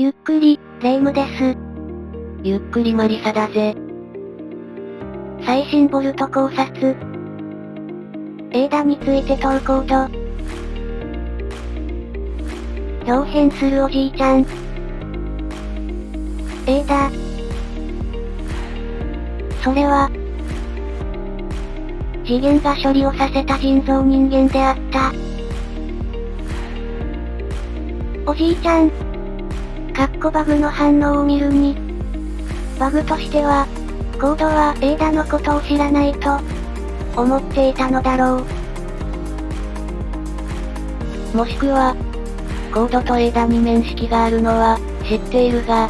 ゆっくり、レ夢ムです。ゆっくりマリサだぜ。最新ボルト考察。エーダについて投稿度。表変するおじいちゃん。エーダ。それは、次元が処理をさせた人造人間であった。おじいちゃん。バグの反応を見るに。バグとしては、コードはエーダのことを知らないと、思っていたのだろう。もしくは、コードとエーダに面識があるのは、知っているが、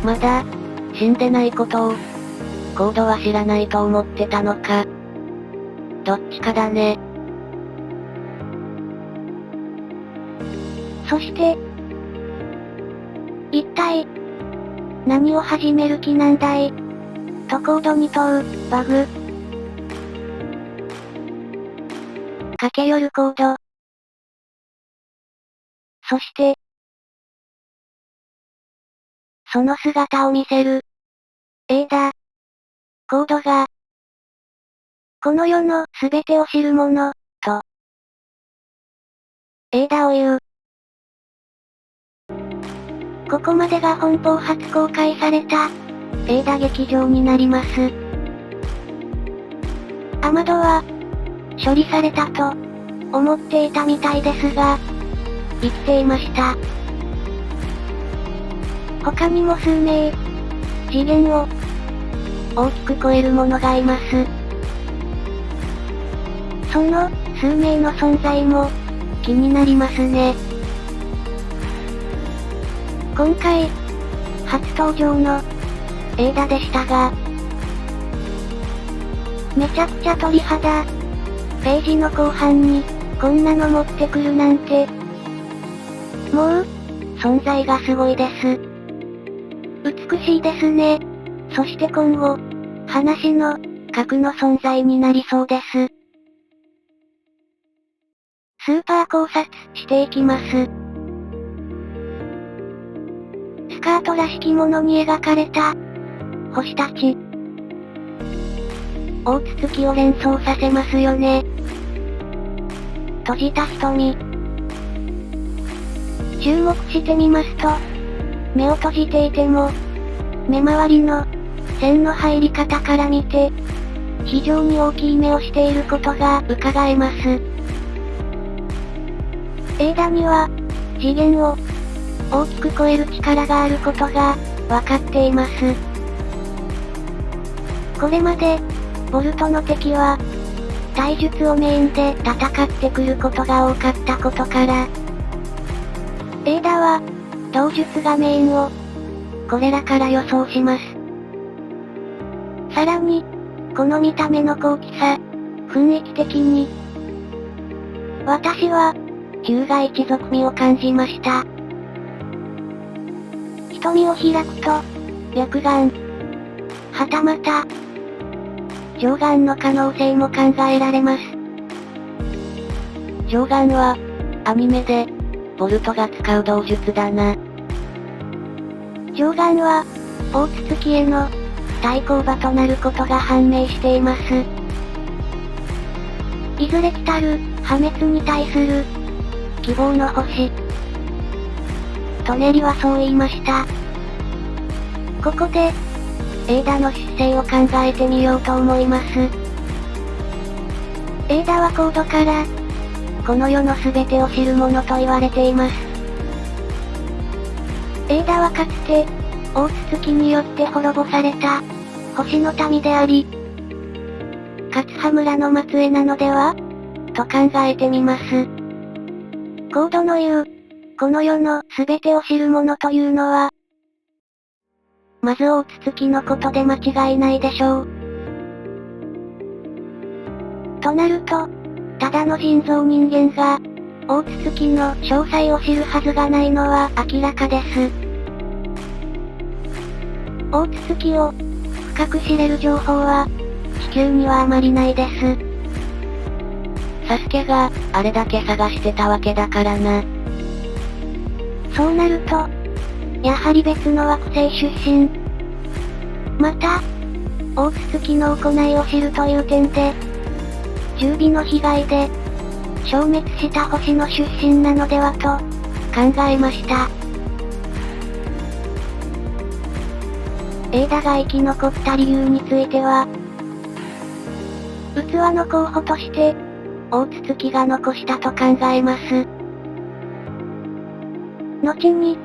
まだ、死んでないことを、コードは知らないと思ってたのか。どっちかだね。そして、一体、何を始める気なんだいとコードに問う、バグ。駆け寄るコード。そして、その姿を見せる。エーダ。コードが、この世のすべてを知るもの、と。エーダを言う。ここまでが本邦初公開された、エーダ劇場になります。アマドは、処理されたと、思っていたみたいですが、生きていました。他にも数名、次元を、大きく超える者がいます。その、数名の存在も、気になりますね。今回、初登場の、エーダでしたが、めちゃくちゃ鳥肌。ページの後半に、こんなの持ってくるなんて。もう、存在がすごいです。美しいですね。そして今後、話の、核の存在になりそうです。スーパー考察していきます。スカートらしきものに描かれた、星たち。大筒月を連想させますよね。閉じた瞳。注目してみますと、目を閉じていても、目周りの、線の入り方から見て、非常に大きい目をしていることが伺えます。エーダには、次元を、大きく超える力があることが、わかっています。これまで、ボルトの敵は、体術をメインで戦ってくることが多かったことから、エーダは、動術がメインを、これらから予想します。さらに、この見た目の高貴さ、雰囲気的に、私は、ヒューガ一族味を感じました。瞳を開くと、白眼。はたまた、上眼の可能性も考えられます。上眼は、アニメで、ボルトが使う動術だな。上眼は、大筒月への、対抗馬となることが判明しています。いずれ来たる、破滅に対する、希望の星。トネリはそう言いました。ここで、エーダの姿勢を考えてみようと思います。エーダはコードから、この世の全てを知る者と言われています。エーダはかつて、大筒月によって滅ぼされた、星の民であり、勝羽村の末裔なのではと考えてみます。コードの言う、この世の全てを知る者というのは、まず大筒月のことで間違いないでしょう。となると、ただの人造人間が、大筒月の詳細を知るはずがないのは明らかです。大筒月を、深く知れる情報は、地球にはあまりないです。サスケが、あれだけ探してたわけだからな。そうなると、やはり別の惑星出身。また、大筒木の行いを知るという点で、十尾の被害で、消滅した星の出身なのではと、考えました。エーダが生き残った理由については、器の候補として、大筒木が残したと考えます。後に、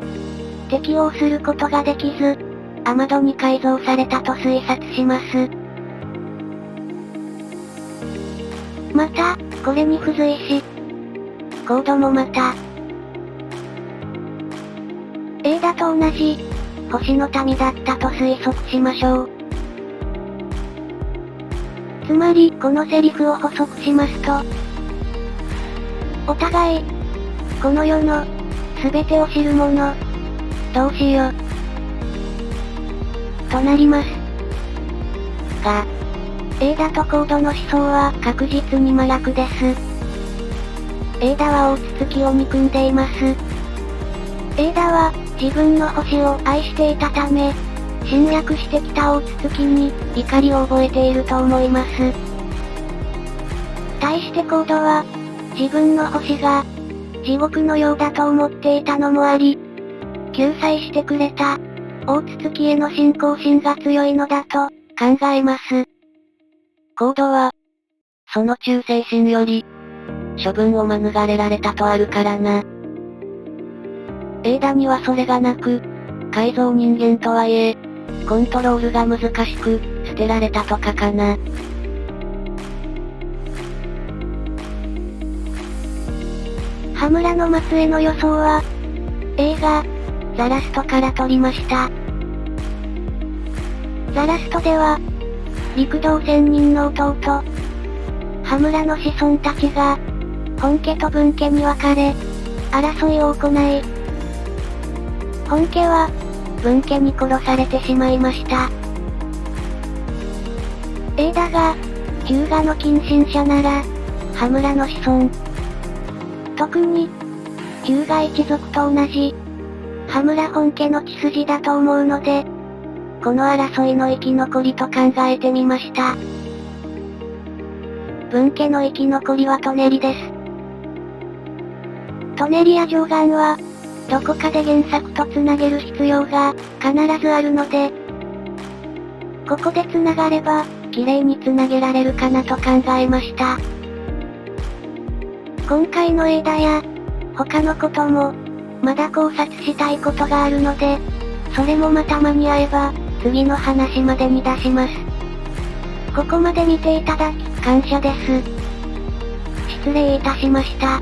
適応することができず、雨戸に改造されたと推察します。また、これに付随し、コードもまた、エーダと同じ、星の民だったと推測しましょう。つまり、このセリフを補足しますと、お互い、この世の、すべてを知る者、どうしよう、となります。が、エーダとコードの思想は確実に真逆です。エーダは大筒木を憎んでいます。エーダは、自分の星を愛していたため、侵略してきた大筒木に、怒りを覚えていると思います。対してコードは、自分の星が、地獄のようだと思っていたのもあり、救済してくれた、大筒木への信仰心が強いのだと、考えます。コードは、その忠誠心より、処分を免れられたとあるからな。エーダにはそれがなく、改造人間とはいえ、コントロールが難しく、捨てられたとかかな。羽村の末裔の予想は、映画、ザラストから取りました。ザラストでは、陸道仙人の弟、羽村の子孫たちが、本家と分家に分かれ、争いを行い、本家は、分家に殺されてしまいました。エーダが、日向の近親者なら、羽村の子孫。特に、日向一族と同じ、羽村本家の血筋だと思うので、この争いの生き残りと考えてみました。分家の生き残りはトネリです。トネリやジョーガンは、どこかで原作と繋げる必要が、必ずあるので、ここで繋がれば、綺麗に繋げられるかなと考えました。今回のエーダや、他のことも、まだ考察したいことがあるので、それもまた間に合えば、次の話までに出します。ここまで見ていただき、感謝です。失礼いたしました。